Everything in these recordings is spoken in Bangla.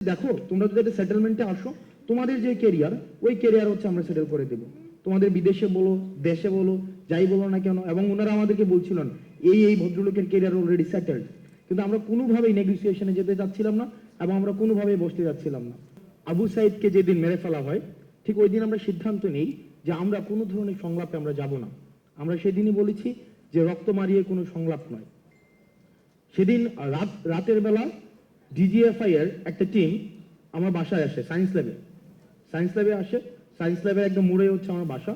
দেখো তোমরা যদি একটা সেটেলমেন্টে আসো, তোমাদের যে কেরিয়ার ওই কেরিয়ার হচ্ছে আমরা সেটেল করে দেব। তোমাদের বিদেশে বলো, দেশে বলো, যাই বলো না কেন। এবং ওনারা আমাদেরকে বলছিলেন এই ভদ্রলোকের কেরিয়ার অলরেডি সেটেলড, কিন্তু আমরা কোনোভাবেই নেগোসিয়েশনে যেতে চাচ্ছিলাম না এবং আমরা কোনোভাবেই বসতে যাচ্ছিলাম না। আবু সাইদকে যেদিন মেরে ফেলা হয় ঠিক ওই দিন আমরা সিদ্ধান্ত নেই যে আমরা কোনো ধরনের সংলাপে আমরা যাব না। আমরা সেদিনই বলেছি যে রক্ত মারিয়ে কোনো সংলাপ নয়। সেদিন রাতের বেলা ডিজিএফআই এর একটা টিম আমার বাসায় আসে, সায়েন্স ল্যাবে আসে। সায়েন্স ল্যাবের একদম মোড়ে হচ্ছে আমার বাসা।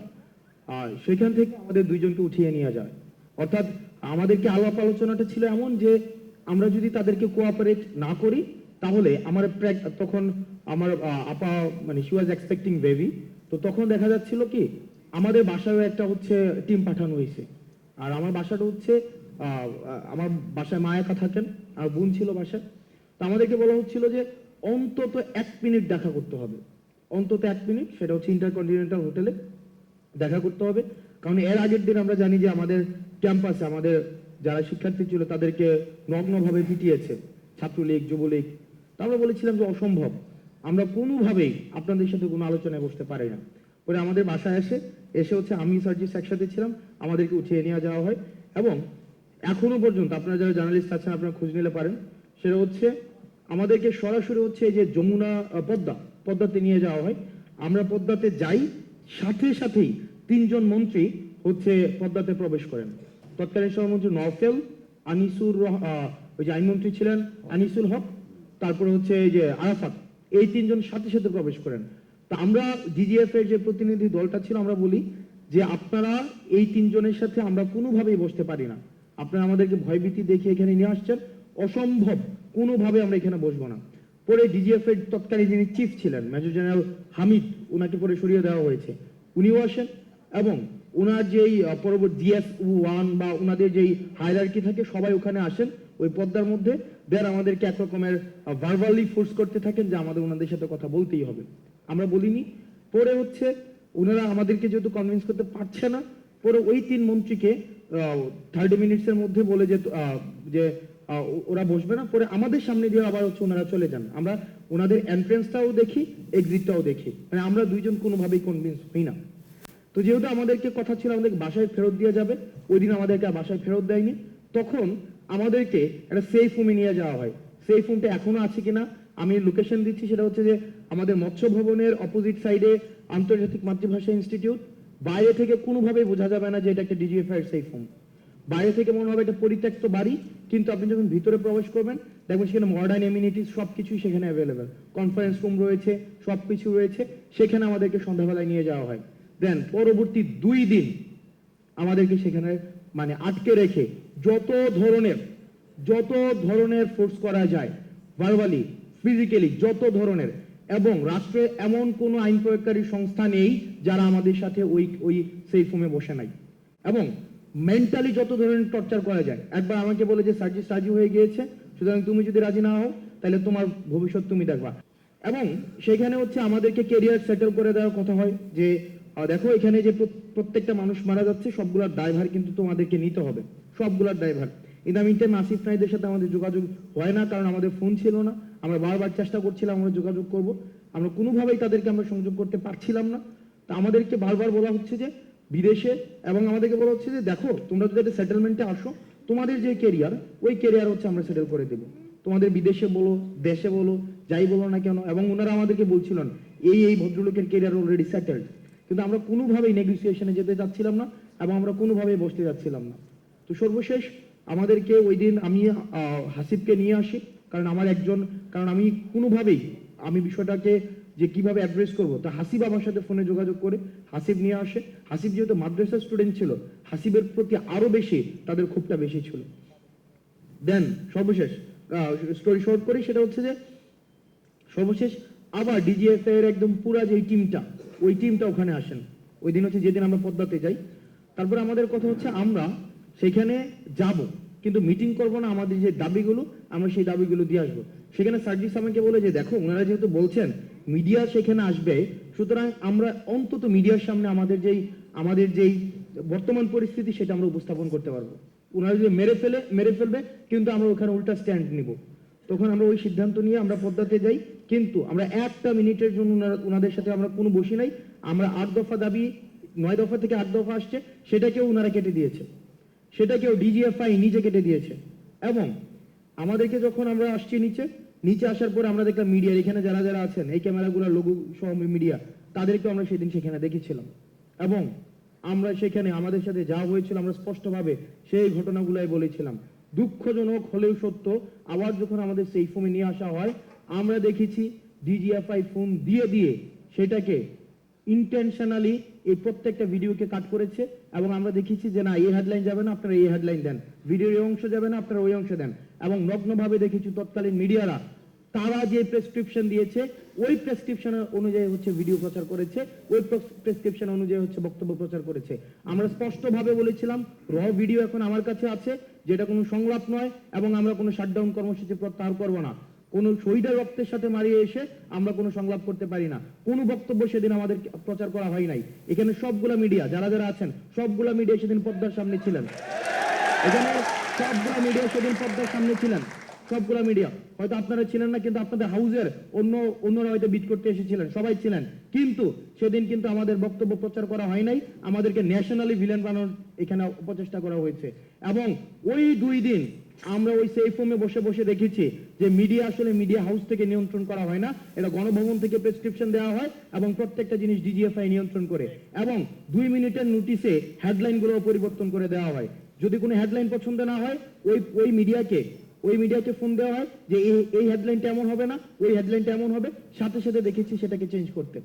আর সেখান থেকে আমাদের দুইজনকে উঠিয়ে নিয়ে যায়। অর্থাৎ আমাদেরকে আলাপ আলোচনাটা ছিল এমন যে আমরা যদি তাদেরকে কোঅপারেট না করি তাহলে আমার তখন আমার আপা মানে শি ওয়াজ এক্সপেক্টিং বেবি। তো তখন দেখা যাচ্ছিল কি আমাদের বাসায় একটা হচ্ছে টিম পাঠানো হয়েছে। আর আমার বাসাটা হচ্ছে আমার বাসায় মা একা থাকেন, আর বোন ছিল বাসায়। তো আমাদেরকে বলা হচ্ছিল যে অন্তত 1 মিনিট দেখা করতে হবে, অন্তত 1 মিনিট, সেটা হচ্ছে ইন্টারকন্টিনেন্টাল হোটেলে দেখা করতে হবে। কারণ এর আগের দিন আমরা জানি যে আমাদের ক্যাম্পাসে আমাদের যারা শিক্ষার্থী ছিল তাদেরকে নগ্নভাবে পিটিয়েছে ছাত্রলীগ, যুবলীগ। তো আমরা বলেছিলাম যে অসম্ভব, আমরা কোনোভাবেই আপনাদের সাথে কোনো আলোচনায় বসতে পারি না। পরে আমাদের বাসায় এসে হচ্ছে আমি সার্জিস একসাথে ছিলাম, আমাদেরকে উঠিয়ে নিয়ে যাওয়া হয়। এবং এখনো পর্যন্ত আপনারা যারা জার্নালিস্ট আছেন আপনারা খোঁজ নিলে পারেন, সেটা হচ্ছে আমাদেরকে সরাসরি হচ্ছে এই যে যমুনা পদ্মাতে নিয়ে যাওয়া হয়। আমরা পদ্মাতে যাই, সাথে সাথেই 3 জন মন্ত্রী হচ্ছে পদ্মাতে প্রবেশ করেন। তৎকালীন সভামন্ত্রী নওফেল, ওই যে আইনমন্ত্রী ছিলেন আনিসুল হক, তারপরে হচ্ছে এই যে আরাফাত, এই 3 জন সাথে সাথে প্রবেশ করেন। তা আমরা ডিজিএফ এর যে প্রতিনিধি দলটা ছিল আমরা বলি যে আপনারা এই 3 জনের সাথে আমরা কোনোভাবেই বসতে পারি না। আপনারা আমাদেরকে ভয়ভীতি দেখিয়ে এখানে নিয়ে আসছেন, অসম্ভব, কোনোভাবে আমরা এখানে বসবো না। পরে ডিজিএফ এর তৎকালীন যিনি চিফ ছিলেন মেজর জেনারেল হামিদ, ওনাকে পরে সরিয়ে দেওয়া হয়েছে, উনিও আসেন। এবং ওনার যেই পরবর্তী GS1 বা ওনাদের যেই হায়ারার্কি থাকে সবাই ওখানে আসেন ওই পদ্মার মধ্যে। দেন আমাদেরকে এক রকমের ভার্বালি ফোর্স করতে থাকেন যে আমাদের ওনাদের সাথে কথা বলতেই হবে। আমরা বলিনি। পরে হচ্ছে ওনারা আমাদেরকে যেহেতু কনভিন্স করতে পারছে না, পরে ওই 3 মন্ত্রীকে 30 মিনিটসের মধ্যে বলে যে ওরা বসবে না। পরে আমাদের সামনে দিয়ে আবার হচ্ছে ওনারা চলে যান। আমরা ওনাদের এন্ট্রেন্সটাও দেখি, এক্সিটটাও দেখি, মানে আমরা দুইজন কোনোভাবেই কনভিন্স হই না। তো যেহেতু আমাদেরকে কথা ছিল আমাদেরকে বাসায় ফেরত দিয়ে যাবে, ওই দিন আমাদেরকে বাসায় ফেরত দেয়নি। তখন আমাদেরকে একটা সেফ হোমে নিয়ে যাওয়া হয়। সেফ হোমটা এখনো আছে কিনা আমি লোকেশন দিচ্ছি, সেটা হচ্ছে যে আমাদের মৎস্য ভবনের অপোজিট সাইডে আন্তর্জাতিক মাতৃভাষা ইনস্টিটিউট। বাইরে থেকে কোনোভাবেই বোঝা যাবে না যে এটা একটা ডিজিএফআই এর সেফ হোম। বাইরে থেকে মনে হবে এটা পরিত্যক্ত বাড়ি, কিন্তু আপনি যখন ভিতরে প্রবেশ করবেন দেখবেন সেখানে মডার্ন এমিনিটিস সবকিছুই সেখানে অ্যাভেলেবেল, কনফারেন্স রুম রয়েছে, সবকিছু রয়েছে। সেখানে আমাদেরকে সন্ধ্যাবেলায় নিয়ে যাওয়া হয়। দেন পরবর্তী 2 দিন আমাদেরকে সেখানে মানে আটকে রেখে যত ধরনের ফোর্স করা যায়, ভার্বালি, ফিজিক্যালি, যত ধরনের। এবং রাষ্ট্রে এমন কোনো আইন প্রয়োগকারী সংস্থা নেই যারা আমাদের সাথে ওই সেফ হোমে বসে নাই। এবং মেন্টালি যত ধরনের টর্চার করা যায়। একবার আমাকে বলে যে সার্জিস রাজি হয়ে গিয়েছে, সুতরাং তুমি যদি রাজি না হও তাহলে তোমার ভবিষ্যৎ তুমি দেখবা। এবং সেখানে হচ্ছে আমাদেরকে কেরিয়ার সেটেল করে দেওয়ার কথা হয় যে দেখো এখানে যে প্রত্যেকটা মানুষ মারা যাচ্ছে সবগুলোর ড্রাইভার কিন্তু তোমাদেরকে নিতে হবে, সবগুলোর driver. In the mean time Asif নাইদের সাথে আমাদের যোগাযোগ হয় না, কারণ আমাদের ফোন ছিল না। আমরা বারবার চেষ্টা করছিলাম আমরা যোগাযোগ করব, আমরা কোনোভাবেই তাদেরকে আমরা সংযোগ করতে পারছিলাম না। তা আমাদেরকে বারবার বলা হচ্ছে যে বিদেশে, এবং আমাদেরকে বলা হচ্ছে যে দেখো তোমরা যদি একটা সেটেলমেন্টে আসো, তোমাদের যে কেরিয়ার ওই কেরিয়ার হচ্ছে আমরা সেটেল করে দেব। তোমাদের বিদেশে বলো, দেশে বলো, যাই বলো না কেন। এবং ওনারা আমাদেরকে বলছিলেন এই ভদ্রলোকের কেরিয়ার অলরেডি সেটেলড, কিন্তু আমরা কোনোভাবেই নেগোসিয়েশনে যেতে চাচ্ছিলাম না এবং আমরা কোনোভাবেই বসতে যাচ্ছিলাম না। তো সর্বশেষ আমাদেরকে ওই দিন আমি হাসিবকে নিয়ে আসি, কারণ আমি কোনোভাবেই আমি বিষয়টাকে যে কিভাবে অ্যাড্রেস করবো, তা হাসিব আমার সাথে ফোনে যোগাযোগ করে হাসিব নিয়ে আসে। হাসিব যেহেতু মাদ্রাসার স্টুডেন্ট ছিল, হাসিবের প্রতি আরো বেশি তাদের ক্ষোভটা বেশি ছিল। দেন সর্বশেষ স্টোরি শর্ট করি, সেটা হচ্ছে যে সর্বশেষ আবার ডিজিএফ এর একদম পুরা যে টিমটা, ওই টিমটা ওখানে আসেন। ওই দিন হচ্ছে যেদিন আমরা পদ্মাতে যাই। তারপরে আমাদের কথা হচ্ছে আমরা সেখানে যাব, কিন্তু মিটিং করব না, আমাদের যে দাবিগুলো আমরা সেই দাবিগুলো দিয়ে আসবো। সেখানে সার্জিস আমাকে বলে যে দেখো ওনারা যেহেতু বলছেন মিডিয়া সেখানে আসবে, সুতরাং আমরা অন্তত মিডিয়ার সামনে আমাদের যেই বর্তমান পরিস্থিতি সেটা আমরা উপস্থাপন করতে পারবো। ওনারা যদি মেরে ফেলবে, কিন্তু আমরা ওখানে উল্টা স্ট্যান্ড নিব। তখন আমরা ওই সিদ্ধান্ত নিয়ে আমরা পদ্মাতে যাই। কিন্তু আমরা একটা মিনিটের জন্য ওনাদের সাথে আমরা কোনো বসি নাই। আমরা 8 দফা দাবি, 9 দফা থেকে 8 দফা আসছে, সেটাকেও ওনারা কেটে দিয়েছে, সেটাকেও ডিজিএফআই নিজে কেটে দিয়েছে। এবং আমাদেরকে যখন আমরা আসছি নিচে আসার পর আমরা দেখলাম মিডিয়ার এখানে যারা যারা আছেন, এই ক্যামেরাগুলো লোগো সহ মিডিয়া, তাদেরকে আমরা সেদিন সেখানে দেখেছিলাম। এবং আমরা সেখানে আমাদের সাথে যা হয়েছিল আমরা স্পষ্টভাবে সেই ঘটনাগুলাই বলেছিলাম। দুঃখজনক হলেও সত্য, আবার যখন আমাদের সেই ফোনে নিয়ে আসা হয়, আমরা দেখেছি ডিজিএফআই ফোন দিয়ে দিয়ে সেটাকে ইন্টেনশনালি এই প্রত্যেকটা ভিডিওকে কাট করেছে। এবং আমরা দেখেছি যে না, এই হেডলাইন যাবে না, আপনারা এই হেডলাইন দেন, ভিডিওর এই অংশ যাবে না, আপনারা ওই অংশ দেন। এবং নগ্নভাবে দেখেছি তৎকালীন মিডিয়ারা তারা যে প্রেসক্রিপশন দিয়েছে ওই প্রেসক্রিপশন অনুযায়ী হচ্ছে ভিডিও প্রচার করেছে, ওই প্রেসক্রিপশন অনুযায়ী হচ্ছে বক্তব্য প্রচার করেছে। আমরা স্পষ্টভাবে বলেছিলাম র ভিডিও এখন আমার কাছে আছে, যেটা কোনো সংলাপ নয়, এবং আমরা কোনো শাটডাউন কর্মসূচি প্রত্যাহার করব না। কোনো শহীদের রক্তের সাথে মারিয়ে এসে আমরা কোনো সংলাপ করতে পারি না। কোনো বক্তব্য সেদিন আমাদের প্রচার করা হয় নাই। এখানে সবগুলা মিডিয়া যারা যারা আছেন, সবগুলা মিডিয়া সেদিন পর্দার সামনে ছিলেন। এখানে সবগুলা মিডিয়া সেদিন পর্দার সামনে ছিলেন, সবগুলা মিডিয়া। হয়তো আপনারা ছিলেন না, কিন্তু আপনাদের হাউজের অন্যরা হয়তো বিট করতে এসেছিলেন, সবাই ছিলেন। কিন্তু সেদিন কিন্তু আমাদের বক্তব্য প্রচার করা হয় নাই, আমাদেরকে ন্যাশনালি ভিলেন বানানোর এখানে অপচেষ্টা করা হয়েছে। এবং ওই 2 দিন আমরা ওই সেই ফোমে বসে বসে দেখেছি যে মিডিয়া আসলে মিডিয়া হাউস থেকে নিয়ন্ত্রণ করা হয় না, এটা গণভবন থেকে প্রেসক্রিপশন দেওয়া হয় এবং প্রত্যেকটা জিনিস ডিজিএফআই নিয়ন্ত্রণ করে। এবং 2 মিনিটের নোটিশে হেডলাইনগুলো পরিবর্তন করে দেওয়া হয়। যদি কোনো হেডলাইন পছন্দ না হয়, ওই মিডিয়াকে ফোন দেওয়া হয় যে এই হেডলাইনটা এমন হবে না, ওই হেডলাইনটা এমন হবে, সাথে সাথে দেখেছি সেটাকে চেঞ্জ করতে।